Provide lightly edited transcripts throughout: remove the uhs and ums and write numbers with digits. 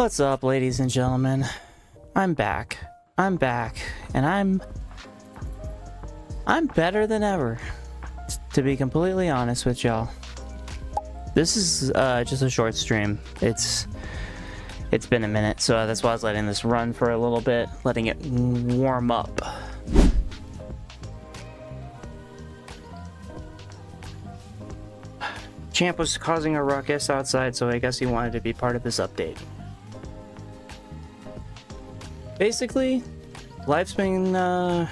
What's up, ladies and gentlemen? I'm back. And I'm better than ever, to be completely honest with y'all. This is just a short stream. It's been a minute, so that's why I was letting this run for a little bit, letting it warm up. Champ was causing a ruckus outside, so I guess he wanted to be part of this update. Basically, life's been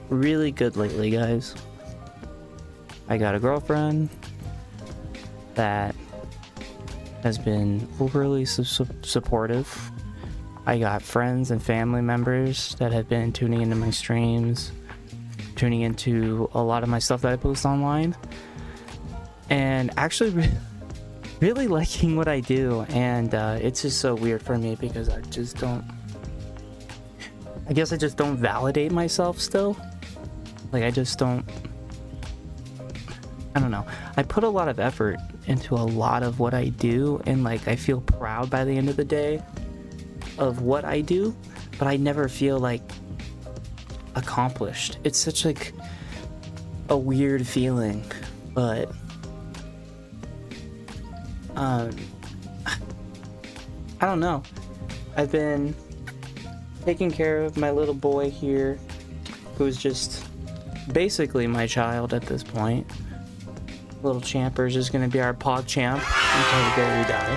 really good lately, guys. I got a girlfriend that has been overly supportive. I got friends and family members that have been tuning into my streams, tuning into a lot of my stuff that I post online, and actually really liking what I do. And it's just so weird for me because I guess I just don't validate myself still. Like, I don't know. I put a lot of effort into a lot of what I do, and like I feel proud by the end of the day of what I do, but I never feel like accomplished. It's such like a weird feeling, but I don't know. I've been taking care of my little boy here, who's just basically my child at this point. Little Champer's just gonna be our pog champ until the day we die.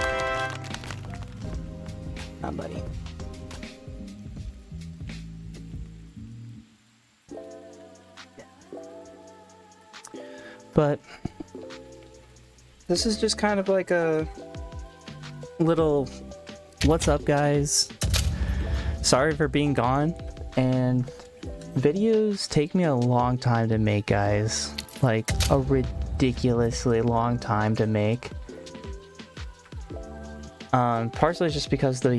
Ah, buddy. But this is just kind of like a little what's up, guys. Sorry for being gone, and videos take me a long time to make, guys. Like a ridiculously long time to make. Partially just because the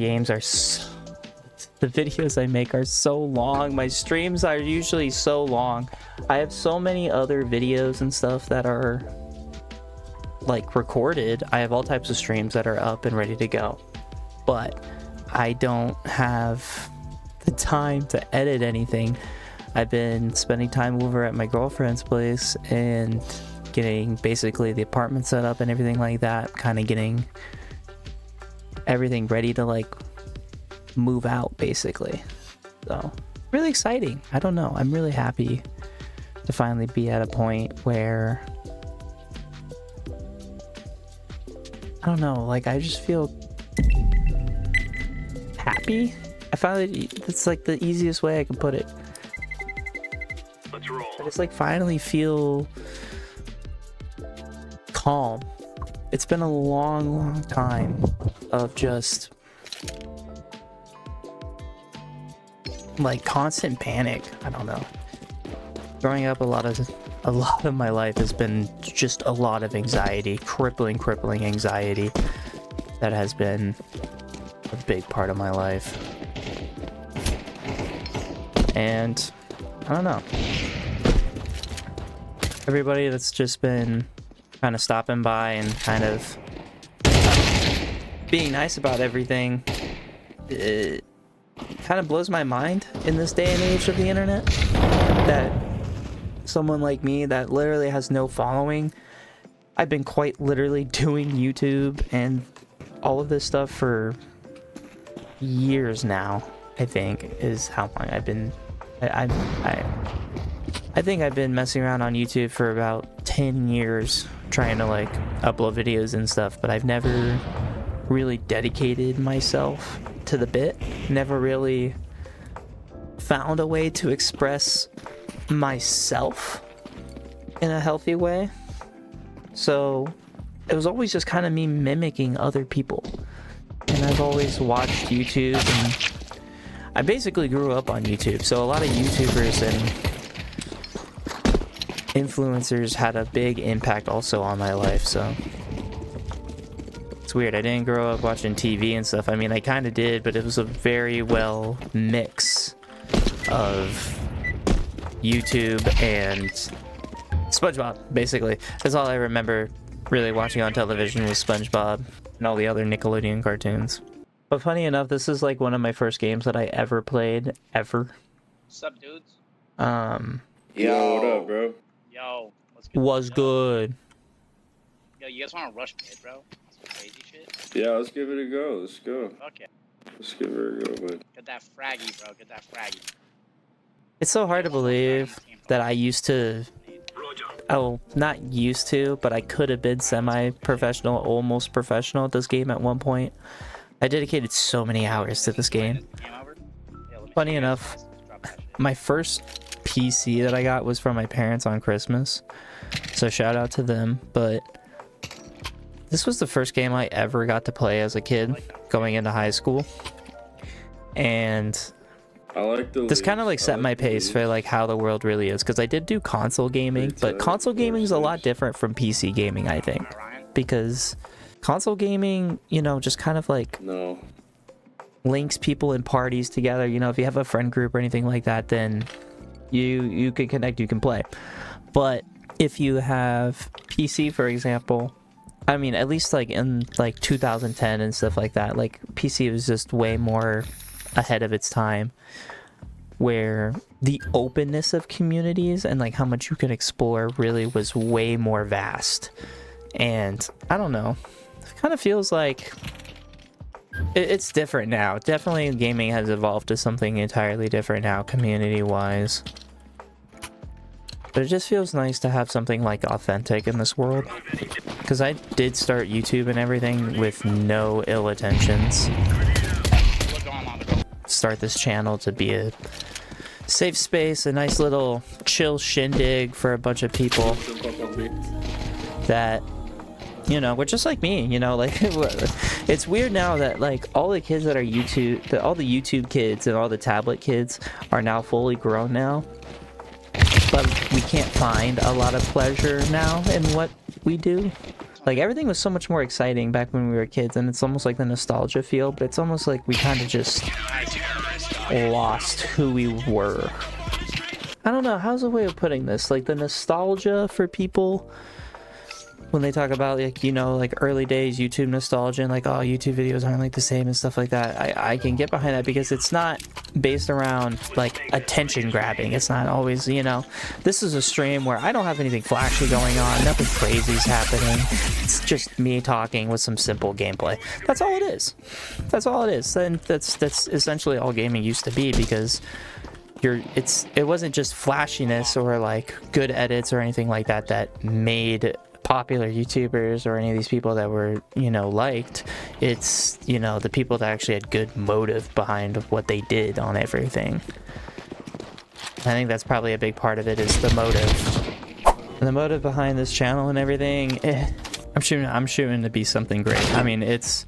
videos I make are so long. My streams are usually so long. I have so many other videos and stuff that are like recorded. I have all types of streams that are up and ready to go, but I don't have the time to edit anything. I've been spending time over at my girlfriend's place and getting basically the apartment set up and everything like that, kind of getting everything ready to like move out basically. So really exciting. I don't know, I'm really happy to finally be at a point where I don't know, like I just feel happy. I found it's like the easiest way I can put it. Let's roll. I just like finally feel calm. It's been a long time of just like constant panic. I don't know. Growing up, a lot of my life has been just a lot of anxiety, crippling anxiety that has been a big part of my life. And I don't know, everybody that's just been kind of stopping by and kind of being nice about everything, it kind of blows my mind in this day and age of the internet, that someone like me that literally has no following, I've been quite literally doing YouTube and all of this stuff for years now. I think is how long I've been. I think I've been messing around on YouTube for about 10 years trying to like upload videos and stuff, but I've never really dedicated myself to the bit. Never really found a way to express myself in a healthy way. So it was always just kind of me mimicking other people. And I've always watched YouTube, and I basically grew up on YouTube, so a lot of YouTubers and influencers had a big impact also on my life. So it's weird, I didn't grow up watching TV and stuff. I mean, I kind of did, but it was a very well mix of YouTube and SpongeBob, basically. That's all I remember really watching on television was SpongeBob and all the other Nickelodeon cartoons. But funny enough, this is like one of my first games that I ever played, ever. What's up, dudes? Yo, what up, bro? Yo, what's good? Was Yo. good. Yo, you guys want to rush mid, bro? Some crazy shit? Yeah, let's give it a go. Let's go. Fuck yeah. Let's give it a go, bud. Get that fraggy, bro. Get that fraggy. It's so hard to believe that I used to, Roger. oh, not used to, but I could have been semi-professional, almost professional at this game at one point. I dedicated so many hours to this game. Funny enough, my first PC that I got was from my parents on Christmas, so shout out to them. But this was the first game I ever got to play as a kid going into high school, and I like the. this kind of like set my pace for like how the world really is, because I did do console gaming, but console gaming is a lot different from PC gaming, I think, because console gaming, you know, just kind of like No. links people in parties together. You know, if you have a friend group or anything like that, then you can connect, you can play. But if you have PC, for example, I mean, at least like in like 2010 and stuff like that, like PC was just way more ahead of its time, where the openness of communities and like how much you can explore really was way more vast. And I don't know, it kind of feels like it's different now. Definitely gaming has evolved to something entirely different now, community wise, but it just feels nice to have something like authentic in this world, because I did start YouTube and everything with no ill intentions. Start this channel to be a safe space, a nice little chill shindig for a bunch of people that, you know, we're just like me, you know, like it's weird now that like all the kids that are all the YouTube kids and all the tablet kids are now fully grown now, but we can't find a lot of pleasure now in what we do. Like everything was so much more exciting back when we were kids, and it's almost like the nostalgia feel, but it's almost like we kind of just lost who we were. I don't know, how's the way of putting this? Like the nostalgia for people when they talk about, like, you know, like early days YouTube nostalgia and like, oh, YouTube videos aren't like the same and stuff like that. I can get behind that, because it's not based around like attention grabbing. It's not always, you know, this is a stream where I don't have anything flashy going on, nothing crazy's happening. It's just me talking with some simple gameplay. That's all it is. That's all it is. And that's essentially all gaming used to be, because it wasn't just flashiness or like good edits or anything like that that made popular YouTubers or any of these people that were, you know, liked. It's, you know, the people that actually had good motive behind what they did on everything. I think that's probably a big part of it, is the motive. And the motive behind this channel and everything, I'm shooting to be something great. I mean, it's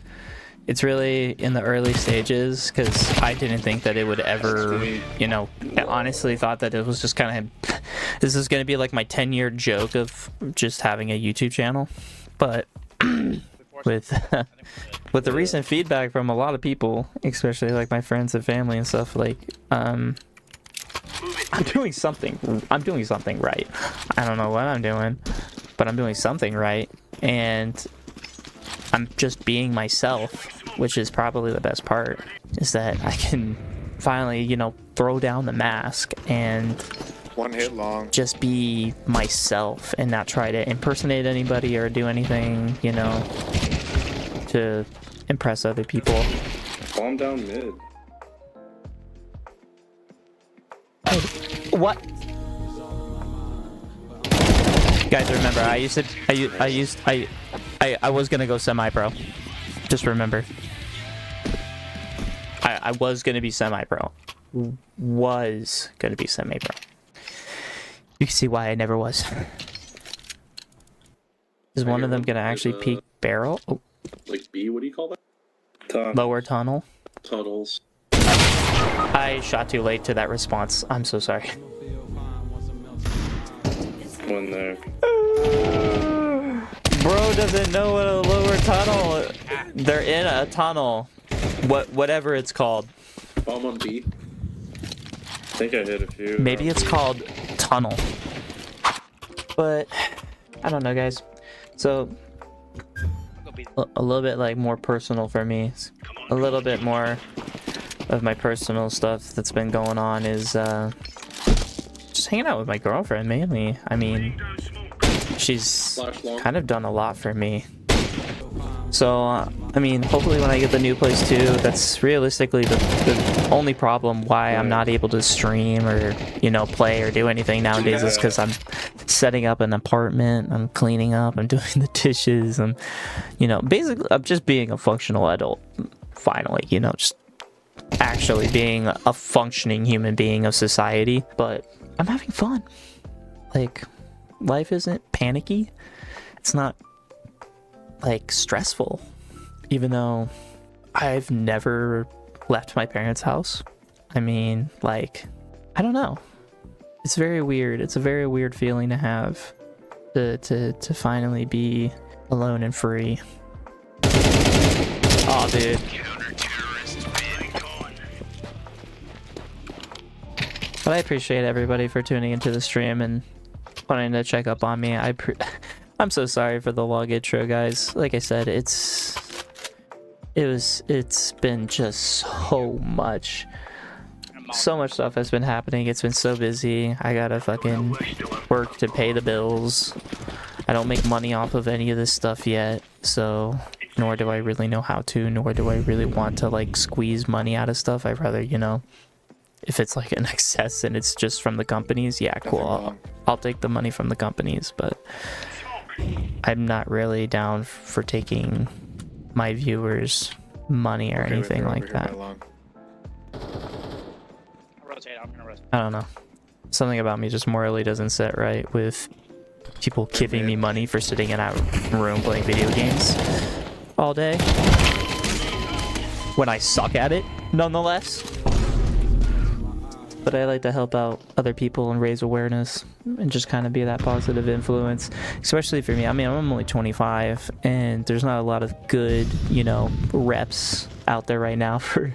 really in the early stages, because I didn't think that it would ever, you know, I honestly thought that it was just kind of, this is going to be like my 10-year joke of just having a YouTube channel. But with the recent feedback from a lot of people, especially like my friends and family and stuff, like I'm doing something right. I don't know what I'm doing, but I'm doing something right, and I'm just being myself, which is probably the best part, is that I can finally, you know, throw down the mask and one hit long. just be myself and not try to impersonate anybody or do anything, you know, to impress other people. Bomb down mid. What? Guys, remember, I was gonna go semi-pro. Just remember. I was gonna be semi-pro. Was gonna be semi-pro. You can see why I never was. Is one of them gonna actually peek barrel? Oh, Like B, what do you call that? lower tunnel. Tunnels. I shot too late to that response. I'm so sorry. One there. Bro doesn't know what a lower tunnel. They're in a tunnel. Whatever it's called. Bomb on B. I think I hit a few. Maybe it's called tunnel. But I don't know, guys. So a little bit like more personal for me. a little bit more of my personal stuff that's been going on is just hanging out with my girlfriend mainly. I mean, she's Flash long. kind of done a lot for me. So, I mean, hopefully when I get the new place too, that's realistically the only problem why I'm not able to stream or, you know, play or do anything nowadays is because I'm setting up an apartment, I'm cleaning up, I'm doing the dishes, I'm, you know, basically I'm just being a functional adult, finally, you know, just actually being a functioning human being of society. But I'm having fun. Like, life isn't panicky. It's not like stressful, even though I've never left my parents' house. I mean, like, I don't know, it's very weird. It's a very weird feeling to have, to finally be alone and free. Oh dude, but I appreciate everybody for tuning into the stream and wanting to check up on me. I'm so sorry for the long intro, guys. Like I said, it's been just so much stuff has been happening. It's been so busy. I gotta fucking work to pay the bills. I don't make money off of any of this stuff yet, so nor do I really know how to, nor do I really want to like squeeze money out of stuff. I'd rather, you know, if it's like an excess and it's just from the companies, yeah, cool. I'll take the money from the companies, but I'm not really down for taking my viewers' money or anything like that. I'm gonna rotate. I don't know. Something about me just morally doesn't sit right with people giving me money for sitting in a room playing video games all day when I suck at it, nonetheless. But I like to help out other people and raise awareness and just kind of be that positive influence, especially for me. I mean, I'm only 25 and there's not a lot of good, you know, reps out there right now for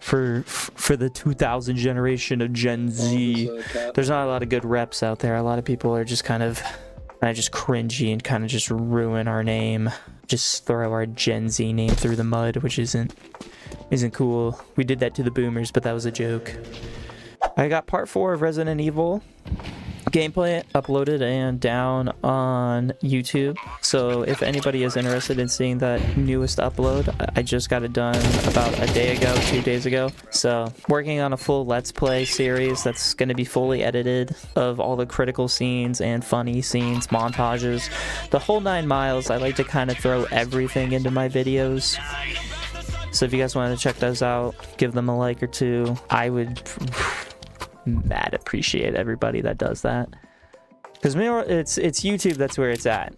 the 2000 generation of Gen Z. There's not a lot of good reps out there. A lot of people are just kind of just cringy and kind of just ruin our name, just throw our Gen Z name through the mud, which isn't cool. We did that to the boomers, but that was a joke. I got part 4 of Resident Evil gameplay uploaded and down on YouTube. So if anybody is interested in seeing that newest upload, I just got it done about a day ago, 2 days ago. So working on a full Let's Play series that's going to be fully edited of all the critical scenes and funny scenes, montages, the whole 9 miles. I like to kind of throw everything into my videos. So if you guys wanted to check those out, give them a like or two. I would mad appreciate everybody that does that, because it's YouTube, that's where it's at.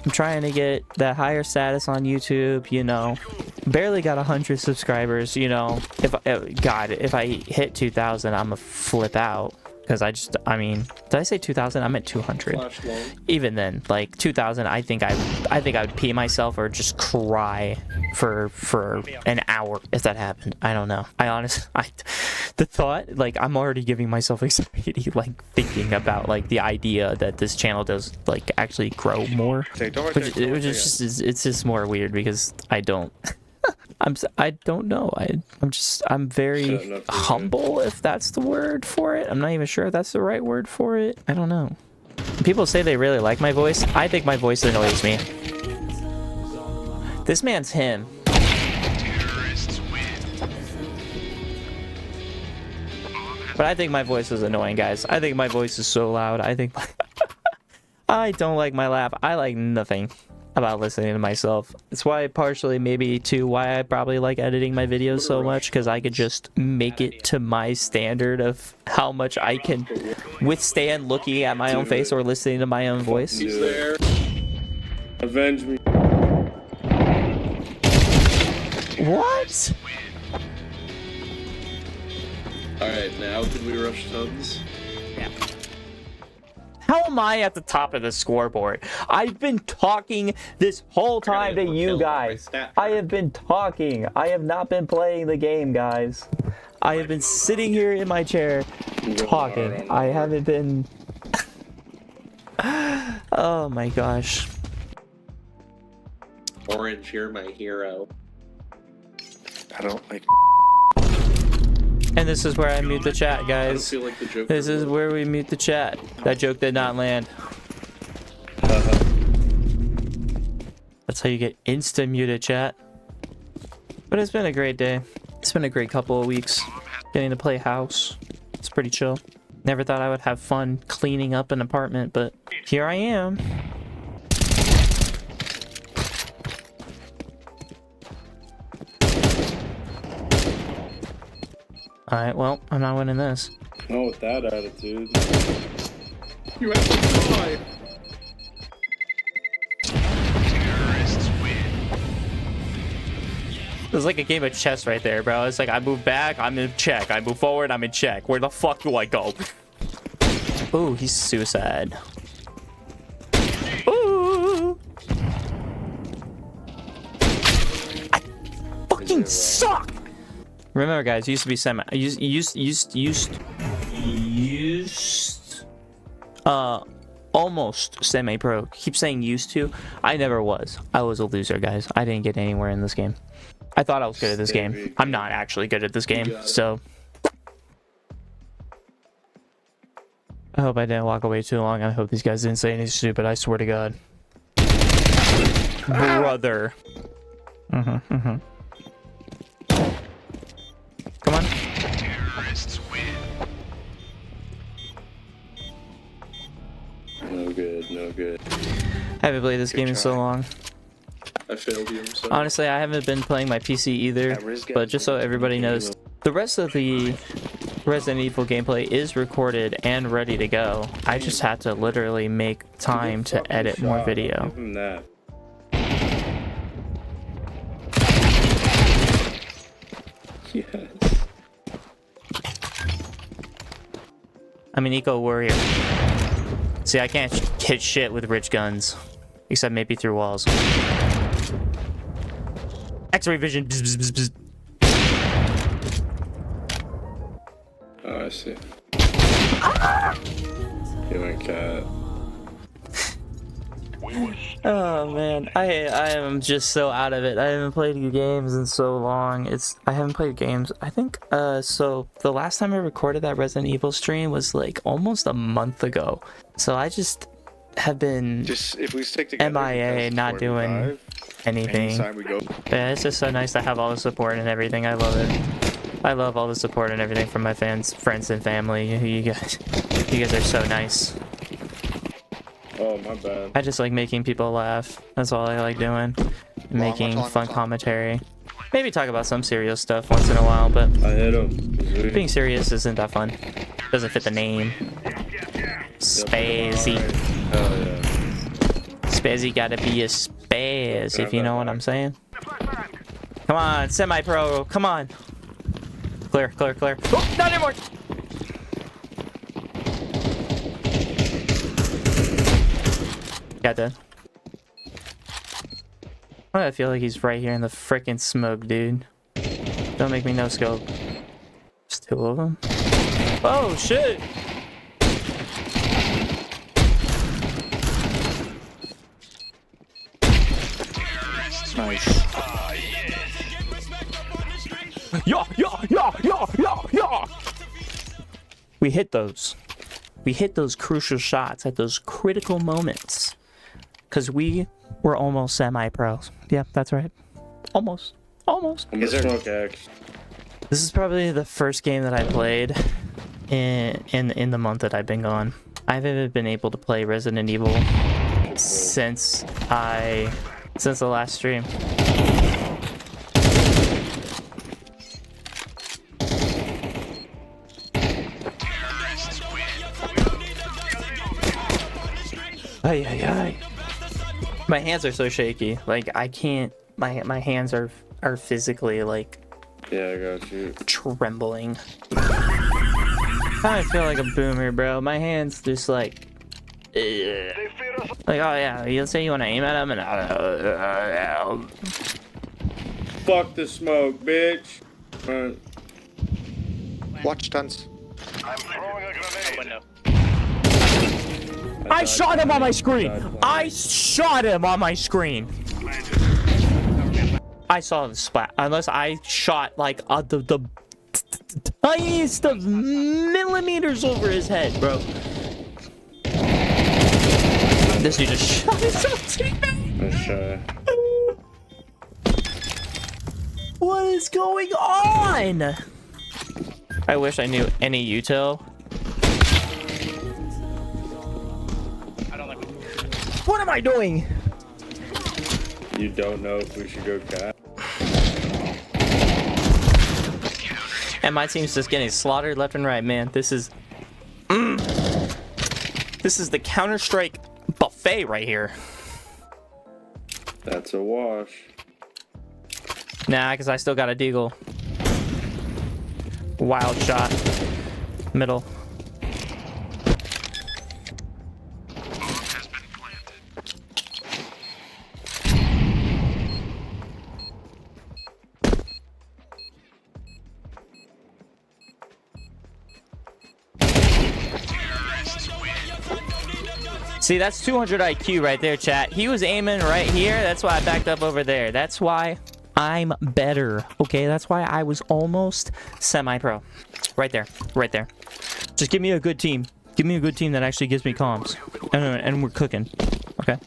I'm trying to get that higher status on YouTube, you know. Barely got 100 subscribers, you know. If I hit 2,000, I'm gonna flip out, because I mean, did I say 2,000? I meant 200. Even then, like 2,000, I think I would pee myself or just cry for an hour if that happened. I don't know. The thought, like, I'm already giving myself anxiety, like, thinking about, like, the idea that this channel does, like, actually grow more. It's just more weird because I don't know. I'm very humble, if that's the word for it. I'm not even sure if that's the right word for it. I don't know. People say they really like my voice. I think my voice annoys me. This man's him. But I think my voice is annoying, guys. I think my voice is so loud. I don't like my laugh. I like nothing about listening to myself. It's why, partially maybe too, why I probably like editing my videos so much, because I could just make it to my standard of how much I can withstand looking at my own face or listening to my own voice. He's there. Avenge me. What? Alright, now can we rush tons? Yeah. How am I at the top of the scoreboard? I've been talking this whole time to you guys. I have been talking. I have not been playing the game, guys. I have been sitting here in my chair talking. I haven't been... Oh my gosh. Orange, you're my hero. I don't like. And this is where I mute the chat, I don't guys. feel like the Joker. This is where we mute the chat. That joke did not land. That's how you get instant muted, chat. But it's been a great day. It's been a great couple of weeks. Getting to play house. It's pretty chill. Never thought I would have fun cleaning up an apartment, but here I am. Alright, well, I'm not winning this. Not with that attitude. You have to die. It's like a game of chess right there, bro. It's like I move back, I'm in check. I move forward, I'm in check. Where the fuck do I go? Ooh, he's suicide. Ooh. I fucking suck. Remember, guys, used to be almost semi-pro. Keep saying used to. I never was. I was a loser, guys. I didn't get anywhere in this game. I thought I was good at this game. I'm not actually good at this game, so I hope I didn't walk away too long. I hope these guys didn't say anything stupid. I swear to God. Brother. Come on. No good, no good. I haven't played this game in so long. I failed you, I'm sorry. Honestly, I haven't been playing my PC either, but just so everybody knows, the rest of the Resident Evil gameplay is recorded and ready to go. I just had to literally make time to edit more video. Give him that. Yes. I'm an eco warrior. See, I can't hit shit with rich guns, except maybe through walls. X-ray vision. Bzz, bzz, bzz, bzz. Oh, I see. You and cat. Oh man, I am just so out of it. I haven't played games in so long. I haven't played games. I think so the last time I recorded that Resident Evil stream was like almost a month ago. So I just have been Just if we stick together. MIA, not doing anything. Anytime we go. Yeah, it's just so nice to have all the support and everything. I love it. I love all the support and everything from my fans, friends, and family. You guys are so nice. Oh, my bad. I just like making people laugh. That's all I like doing. Making fun commentary. Maybe talk about some serious stuff once in a while, but I hit him. being serious isn't that fun. Doesn't fit the name. Spazzy. Hell yeah. Spazzy gotta be a spaz, if you know what I'm saying. Come on, semi-pro. Come on. Clear, clear, clear. Oh, not anymore. Got that. I feel like he's right here in the frickin' smoke, dude. Don't make me no scope. There's two of them. Oh shit! Nice. Yeah, yeah, yeah, yeah, yeah, yeah. We hit those. We hit those crucial shots at those critical moments. Because we were almost semi-pros. Yeah, that's right. Almost. Almost. I'm gonna smoke X. This is probably the first game that I played in the month that I've been gone. I haven't been able to play Resident Evil since the last stream. Ay, ay, ay. My hands are so shaky. Like I can't. My hands are physically like Yeah, I got you. trembling. I feel like a boomer, bro. My hands just like. Like, oh yeah, you say you want to aim at him, and Fuck the smoke, bitch. Watch stunts. I'm throwing a grenade. Window. I shot him on my screen. I shot him on my screen. I saw the splat. Unless I shot like the tiniest of millimeters over his head, bro. This dude just shot his own teammate. Nice try. What is going on? I wish I knew any util. I don't like. What am I doing? You don't know if we should go cat? And my team's just getting slaughtered left and right, man. This is... This is the Counter-Strike buffet right here. That's a wash. Nah, because I still got a deagle. Wild shot. Middle. See, that's 200 IQ right there, chat. He was aiming right here. That's why I backed up over there. That's why I'm better. Okay, that's why I was almost semi-pro. Right there. Right there. Just give me a good team. Give me a good team that actually gives me comms. And we're cooking. Okay?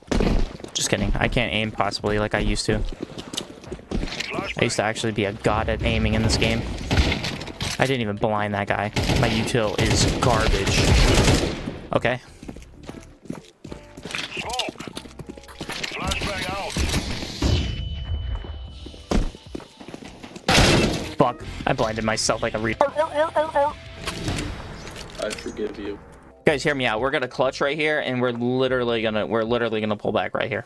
Just kidding. I can't aim possibly like I used to. I used to actually be a god at aiming in this game. I didn't even blind that guy. My util is garbage. Okay. Smoke. Flashbang out. Fuck. I blinded myself like a re- I forgive you. Guys, hear me out. We're gonna clutch right here, and we're literally gonna pull back right here.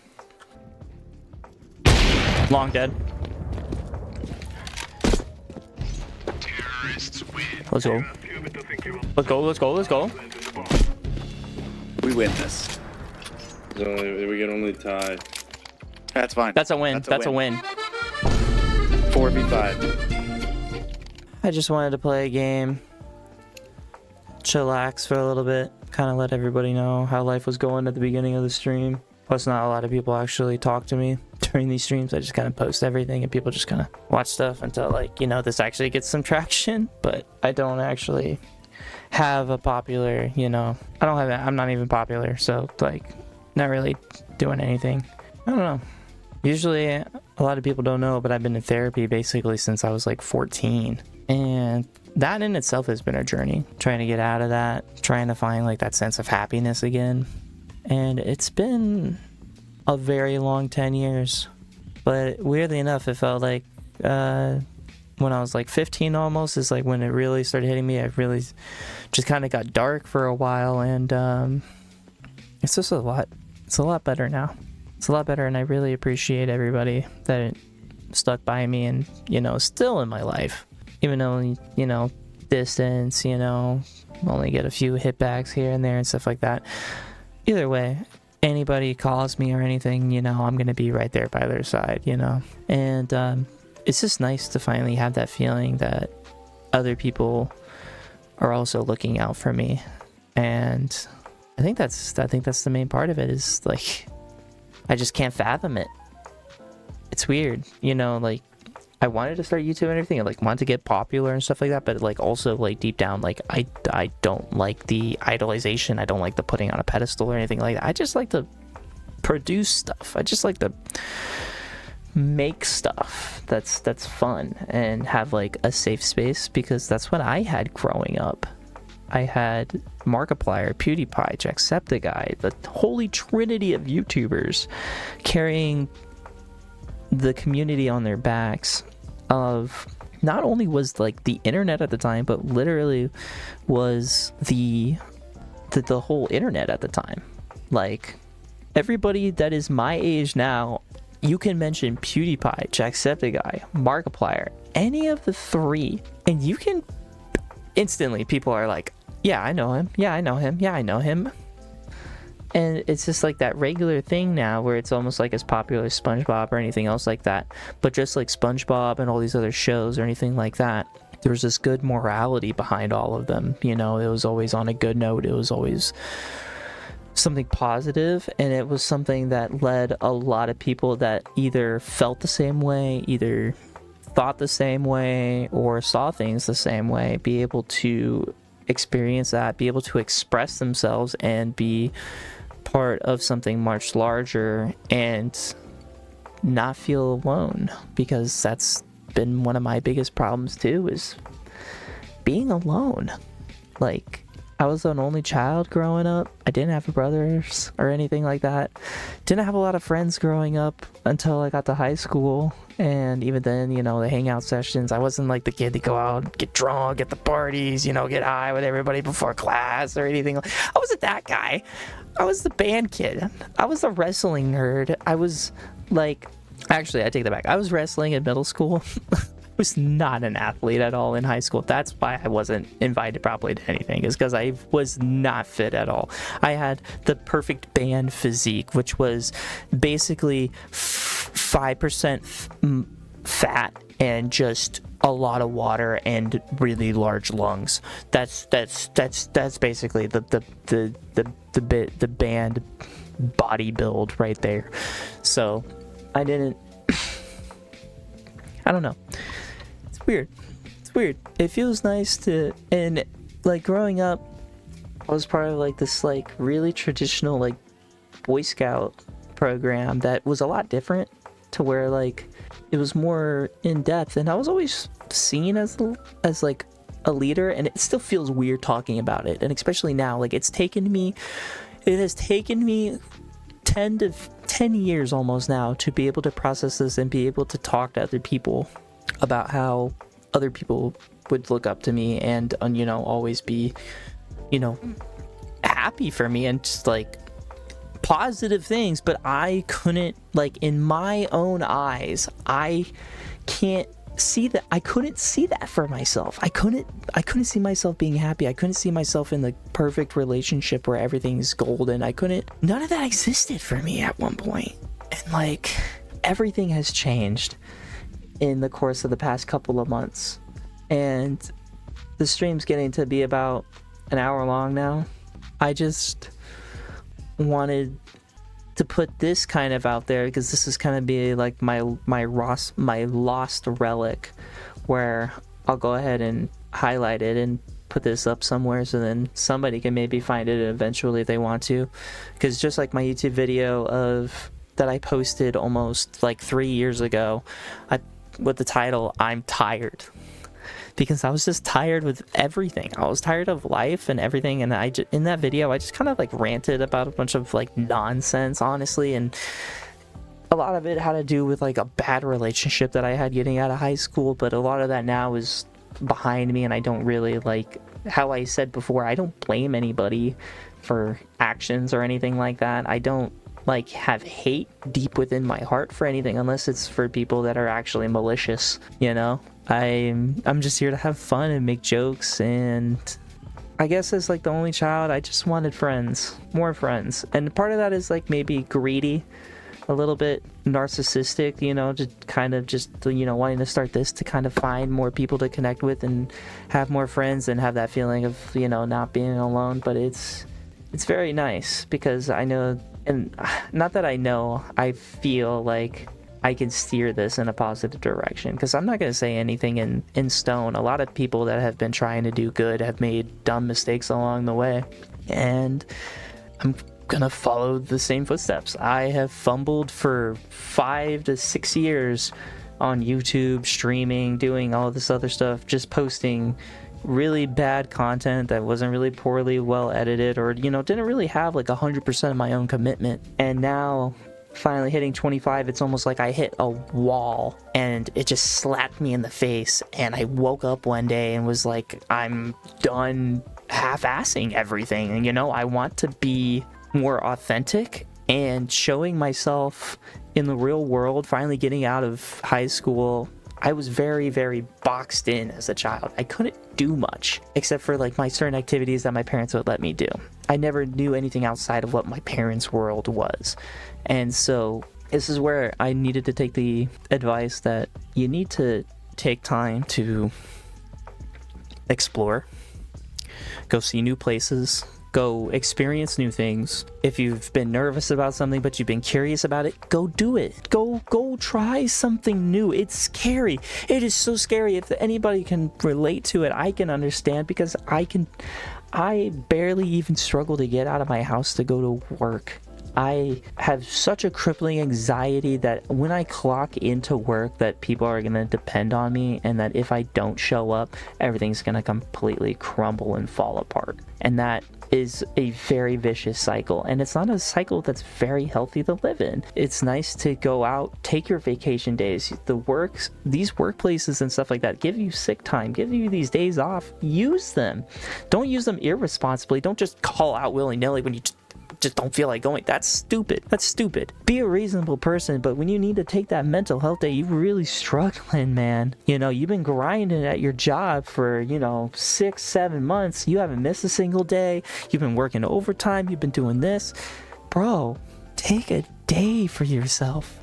Long dead. Let's go. Let's go. Let's go. Let's go. We win this. We can only tie. That's fine. That's a win. That's a win. 4v5. I just wanted to play a game, chillax for a little bit, kind of let everybody know how life was going at the beginning of the stream. Plus, not a lot of people actually talk to me during these streams. I just kind of post everything and people just kind of watch stuff until, like, you know, this actually gets some traction. But I don't actually have a popular, you know, I'm not even popular. So, like, not really doing anything. I don't know. Usually, a lot of people don't know, but I've been in therapy basically since I was like 14. And that in itself has been a journey, trying to get out of that, trying to find like that sense of happiness again. And it's been a very long 10 years. But weirdly enough, it felt like when I was like 15 almost is like when it really started hitting me. I really just kind of got dark for a while. And it's just it's a lot better now. It's a lot better. And I really appreciate everybody that stuck by me and, you know, still in my life. Even though, you know, distance, you know, only get a few hitbacks here and there and stuff like that. Either way, anybody calls me or anything, you know, I'm going to be right there by their side, you know. And it's just nice to finally have that feeling that other people are also looking out for me. And I think that's the main part of it is like, I just can't fathom it. It's weird, you know, like I wanted to start YouTube and everything. I like wanted to get popular and stuff like that, but like also like deep down, like I don't like the idolization. I don't like the putting on a pedestal or anything like that. I just like to produce stuff. I just like to make stuff that's fun and have like a safe space, because that's what I had growing up. I had Markiplier, PewDiePie, Jacksepticeye, the holy trinity of YouTubers carrying the community on their backs. Of not only was like the internet at the time, but literally was the whole internet at the time. Like everybody that is my age now, you can mention PewDiePie, Jacksepticeye, Markiplier, any of the three, and you can instantly, people are like, yeah, I know him. Yeah, I know him. Yeah, I know him. And it's just like that regular thing now where it's almost like as popular as SpongeBob or anything else like that. But just like SpongeBob and all these other shows or anything like that, there was this good morality behind all of them. You know, it was always on a good note. It was always something positive, and it was something that led a lot of people that either felt the same way, either thought the same way, or saw things the same way, be able to experience that, be able to express themselves and be part of something much larger and not feel alone, because that's been one of my biggest problems too, is being alone. Like, I was an only child growing up. I didn't have brothers or anything like that. Didn't have a lot of friends growing up until I got to high school. And even then, you know, the hangout sessions, I wasn't like the kid to go out, get drunk at the parties, you know, get high with everybody before class or anything. I wasn't that guy. I was the band kid. I was the wrestling nerd. I was like, actually, I take that back. I was wrestling in middle school. Was not an athlete at all in high school. That's why I wasn't invited probably to anything, is because I was not fit at all. I had the perfect band physique, which was basically 5% fat and just a lot of water and really large lungs. That's basically the band body build right there. So I didn't. I don't know. Weird. It's weird. It feels nice to, and like growing up, I was part of like this like really traditional like Boy Scout program that was a lot different, to where like it was more in depth, and I was always seen as like a leader, and it still feels weird talking about it, and especially now, like it has taken me 10 years almost now to be able to process this and be able to talk to other people about how other people would look up to me and you know, always be, you know, happy for me and just like positive things. But I couldn't, like, in my own eyes, I can't see that. I couldn't see that for myself. I couldn't see myself being happy. I couldn't see myself in the perfect relationship where everything's golden. None of that existed for me at one point. And like, everything has changed in the course of the past couple of months, and the stream's getting to be about an hour long now. I just wanted to put this kind of out there, because this is kind of be like my lost relic, where I'll go ahead and highlight it and put this up somewhere, so then somebody can maybe find it eventually if they want to. Because just like my YouTube video that I posted almost like 3 years ago, with the title "I'm Tired," because I was just tired with everything. I was tired of life and everything, and in that video I just kind of like ranted about a bunch of like nonsense, honestly, and a lot of it had to do with like a bad relationship that I had getting out of high school. But a lot of that now is behind me, and I don't really, like how I said before, I don't blame anybody for actions or anything like that. I don't like have hate deep within my heart for anything, unless it's for people that are actually malicious, you know. I'm just here to have fun and make jokes, and I guess as like the only child, I just wanted friends, more friends. And part of that is like maybe greedy, a little bit narcissistic, you know, just kind of just, you know, wanting to start this to kind of find more people to connect with and have more friends and have that feeling of, you know, not being alone. But it's very nice, because I know, and not that I know, I feel like I can steer this in a positive direction, because I'm not going to say anything in stone. A lot of people that have been trying to do good have made dumb mistakes along the way, and I'm going to follow the same footsteps. I have fumbled for 5 to 6 years on YouTube, streaming, doing all this other stuff, just posting really bad content that wasn't really poorly well edited, or, you know, didn't really have like 100% of my own commitment. And now finally hitting 25, it's almost like I hit a wall and it just slapped me in the face, and I woke up one day and was like, I'm done half-assing everything. And, you know, I want to be more authentic and showing myself in the real world. Finally getting out of high school, I was very, very boxed in as a child. I couldn't do much except for like my certain activities that my parents would let me do. I never knew anything outside of what my parents' world was. And so this is where I needed to take the advice that you need to take time to explore, go see new places, Go experience new things. If you've been nervous about something but you've been curious about it, go do it. Go try something new. It's scary. It is so scary. If anybody can relate to it, I can understand, because I barely even struggle to get out of my house to go to work. I have such a crippling anxiety that when I clock into work, that people are going to depend on me, and that if I don't show up, everything's going to completely crumble and fall apart. And that is a very vicious cycle, and it's not a cycle that's very healthy to live in. It's nice to go out, take your vacation days. These workplaces and stuff like that give you sick time, give you these days off. Use them. Don't use them irresponsibly. Don't just call out willy-nilly when you just don't feel like going. That's stupid. Be a reasonable person, but when you need to take that mental health day, you're really struggling, man. You know, you've been grinding at your job for 6-7 months. You haven't missed a single day. You've been working overtime. You've been doing this. Bro, take a day for yourself.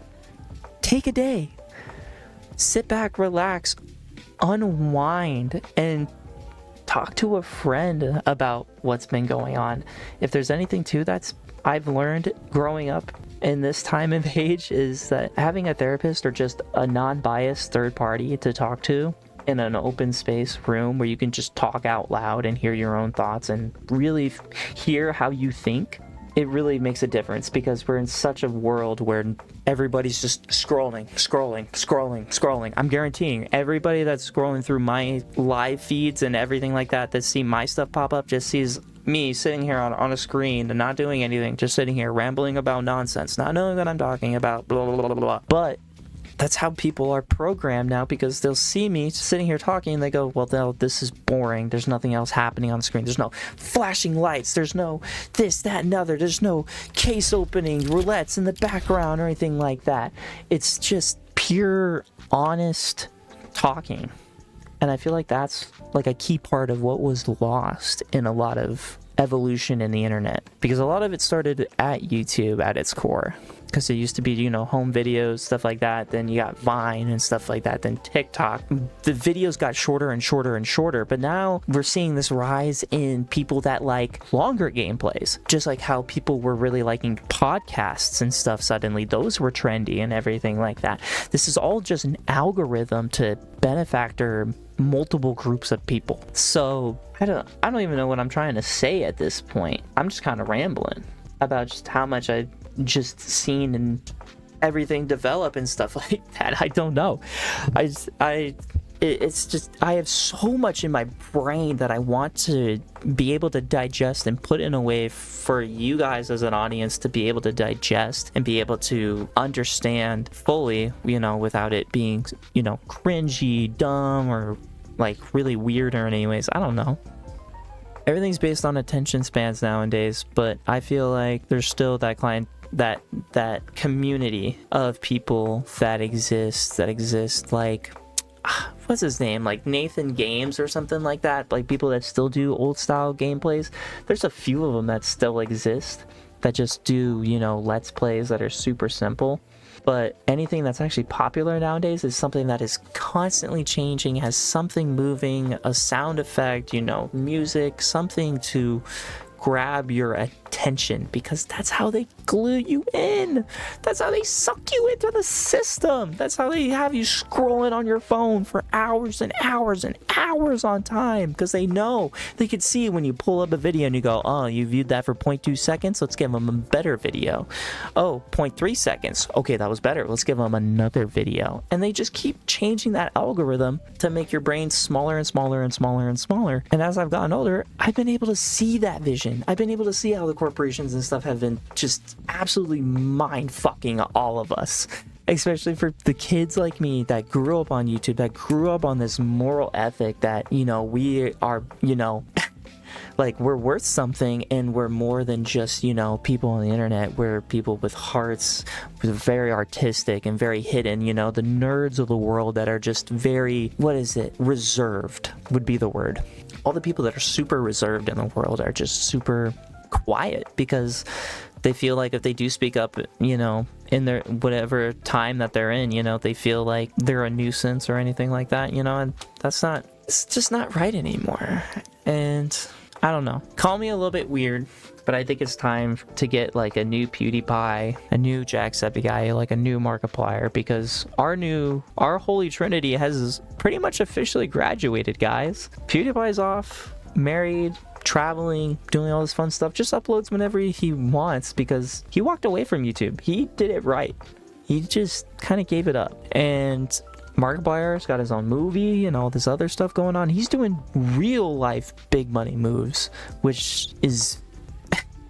Take a day. Sit back, relax, unwind, and talk to a friend about what's been going on. If there's anything too that's I've learned growing up in this time of age, is that having a therapist or just a non-biased third party to talk to in an open space room where you can just talk out loud and hear your own thoughts and really hear how you think, it really makes a difference, because we're in such a world where everybody's just scrolling. I'm guaranteeing everybody that's scrolling through my live feeds and everything like that see my stuff pop up, just sees me sitting here on a screen and not doing anything, just sitting here rambling about nonsense, not knowing what I'm talking about, blah, blah, blah, blah, blah. But that's how people are programmed now, because they'll see me sitting here talking and they go, well, this is boring. There's nothing else happening on the screen. There's no flashing lights. There's no this, that, and other. There's no case opening, roulettes in the background or anything like that. It's just pure, honest talking. And I feel like that's like a key part of what was lost in a lot of evolution in the internet, because a lot of it started at YouTube at its core, because it used to be home videos, stuff like that. Then you got Vine and stuff like that, then TikTok. The videos got shorter and shorter and shorter, but now we're seeing this rise in people that like longer gameplays, just like how people were really liking podcasts and stuff. Suddenly those were trendy and everything like that. This is all just an algorithm to benefactor multiple groups of people. So I don't even know what I'm trying to say at this point. I'm just kind of rambling about just how much I've just seen and everything develop and stuff like that. I don't know. It's just, I have so much in my brain that I want to be able to digest and put in a way for you guys as an audience to be able to digest and be able to understand fully, without it being, cringy, dumb, or like really weird or anyways. I don't know. Everything's based on attention spans nowadays, but I feel like there's still that community of people that exist like, what's his name, like Nathan Games or something like that, like people that still do old style gameplays. There's a few of them that still exist that just do let's plays that are super simple. But anything that's actually popular nowadays is something that is constantly changing, has something moving, a sound effect, music, something to grab your attention, because that's how they glue you in. That's how they suck you into the system. That's how they have you scrolling on your phone for hours and hours and hours on time, because they know they can see when you pull up a video and you go, oh, you viewed that for 0.2 seconds, let's give them a better video. Oh, 0.3 seconds, okay, that was better, let's give them another video. And they just keep changing that algorithm to make your brain smaller and smaller and smaller and smaller. And as I've gotten older, I've been able to see that vision. I've been able to see how the corporations and stuff have been just absolutely mind-fucking all of us. Especially for the kids like me that grew up on YouTube, that grew up on this moral ethic that, we are, like we're worth something, and we're more than just, people on the internet. We're people with hearts, with very artistic and very hidden, the nerds of the world that are just very, reserved would be the word. All the people that are super reserved in the world are just super quiet, because they feel like if they do speak up, in their whatever time that they're in, they feel like they're a nuisance or anything like that, and it's just not right anymore. And I don't know. Call me a little bit weird, but I think it's time to get like a new PewDiePie, a new Jacksepticeye, like a new Markiplier, because our Holy Trinity has pretty much officially graduated, guys. PewDiePie's off, married, traveling, doing all this fun stuff, just uploads whenever he wants because he walked away from YouTube. He did it right. He just kind of gave it up. And Markiplier's got his own movie and all this other stuff going on. He's doing real life big money moves, which is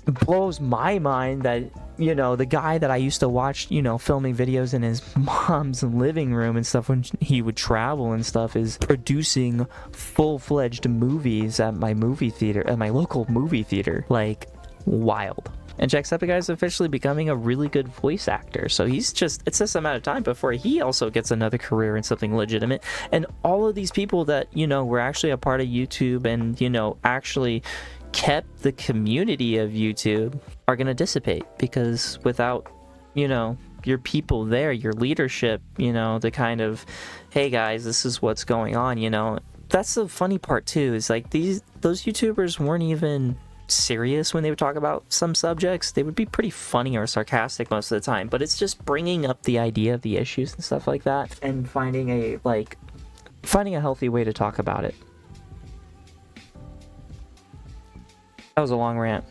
blows my mind that, you know, the guy that I used to watch, you know, filming videos in his mom's living room and stuff when he would travel and stuff is producing full-fledged movies at my movie theater, at my local movie theater. Like, wild. And Jacksepticeye is officially becoming a really good voice actor. So he's just, it's just a matter of time before he also gets another career in something legitimate. And all of these people that, you know, were actually a part of YouTube and, you know, actually kept the community of YouTube are going to dissipate, because without, you know, your people there, your leadership, you know, the kind of, hey guys, this is what's going on, you know. That's the funny part too, is like those YouTubers weren't even serious when they would talk about some subjects. They would be pretty funny or sarcastic most of the time, but it's just bringing up the idea of the issues and stuff like that and finding a healthy way to talk about it. That was a long rant.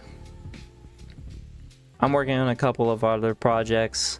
I'm working on a couple of other projects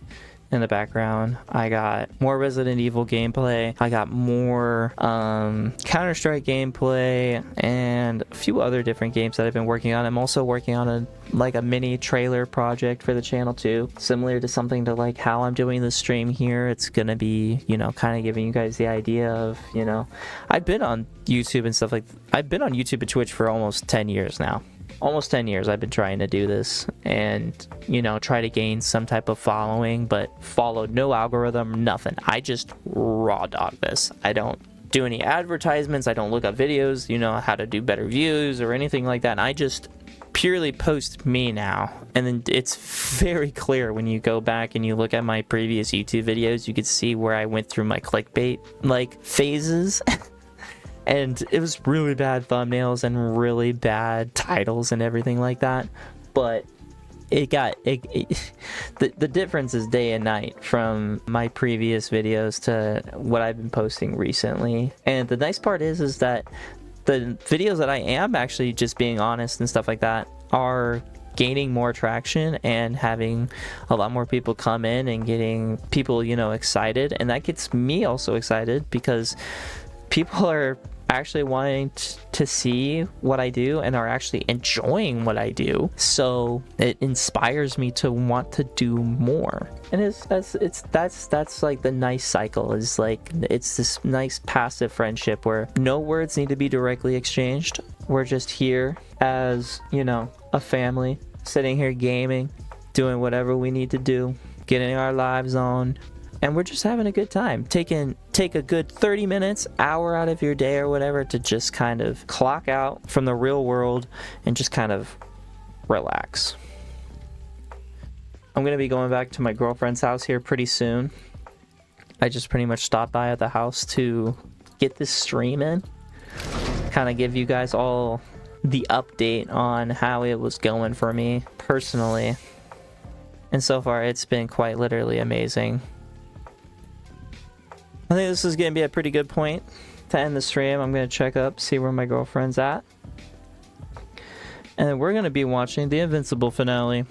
in the background. I got more Resident Evil gameplay. I got more Counter-Strike gameplay and a few other different games that I've been working on. I'm also working on a mini trailer project for the channel too, similar to something to like how I'm doing this stream here. It's gonna be, you know, kind of giving you guys the idea of, you know, I've been on YouTube and stuff I've been on YouTube and Twitch for almost 10 years now. Almost 10 years I've been trying to do this and, you know, try to gain some type of following, but followed no algorithm, nothing. I just raw dog this. I don't do any advertisements. I don't look up videos, you know, how to do better views or anything like that. And I just purely post me now. And then it's very clear when you go back and you look at my previous YouTube videos, you could see where I went through my clickbait like phases. And it was really bad thumbnails and really bad titles and everything like that. But the difference is day and night from my previous videos to what I've been posting recently. And the nice part is that the videos that I am actually just being honest and stuff like that are gaining more traction and having a lot more people come in and getting people, you know, excited. And that gets me also excited because people are actually wanting to see what I do and are actually enjoying what I do, so it inspires me to want to do more. And that's like the nice cycle, is like it's this nice passive friendship where no words need to be directly exchanged. We're just here as, you know, a family, sitting here gaming, doing whatever we need to do, getting our lives on, and we're just having a good time. Take a good 30 minutes, hour out of your day or whatever to just kind of clock out from the real world and just kind of relax. I'm going to be going back to my girlfriend's house here pretty soon. I just pretty much stopped by at the house to get this stream in, kind of give you guys all the update on how it was going for me personally. And so far it's been quite literally amazing. I think this is going to be a pretty good point to end the stream. I'm going to check up, see where my girlfriend's at. And then we're going to be watching the Invincible finale.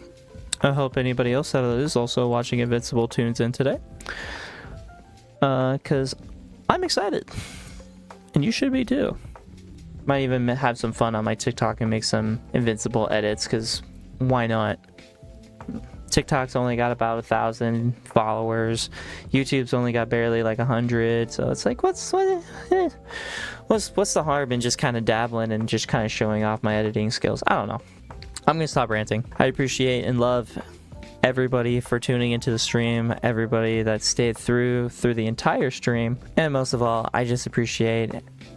I hope anybody else that is also watching Invincible tunes in today. Because I'm excited. And you should be too. Might even have some fun on my TikTok and make some Invincible edits, because why not? TikTok's only got about 1,000 followers. YouTube's only got barely like 100. So it's like, what's the harm in just kind of dabbling and just kind of showing off my editing skills? I don't know. I'm gonna stop ranting. I appreciate and love everybody for tuning into the stream, everybody that stayed through the entire stream, and most of all, I just appreciate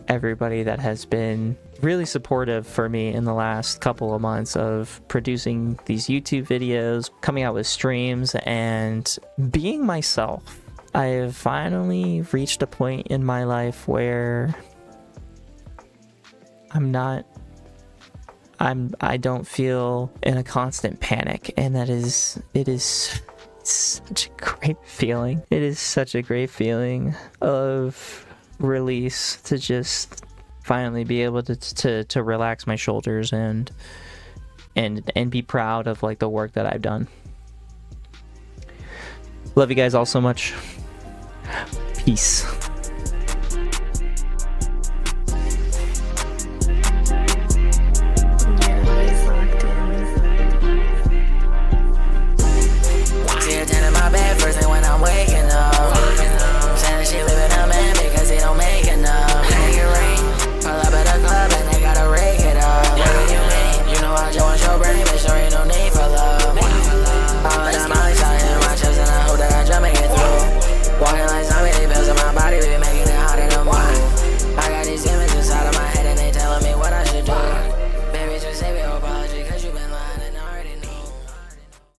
everybody that has been really supportive for me in the last couple of months of producing these YouTube videos, coming out with streams, and being myself. I have finally reached a point in my life where I'm not I don't feel in a constant panic, and it is such a great feeling. It is such a great feeling of release to just finally be able to relax my shoulders and be proud of like the work that I've done. Love you guys all so much. Peace.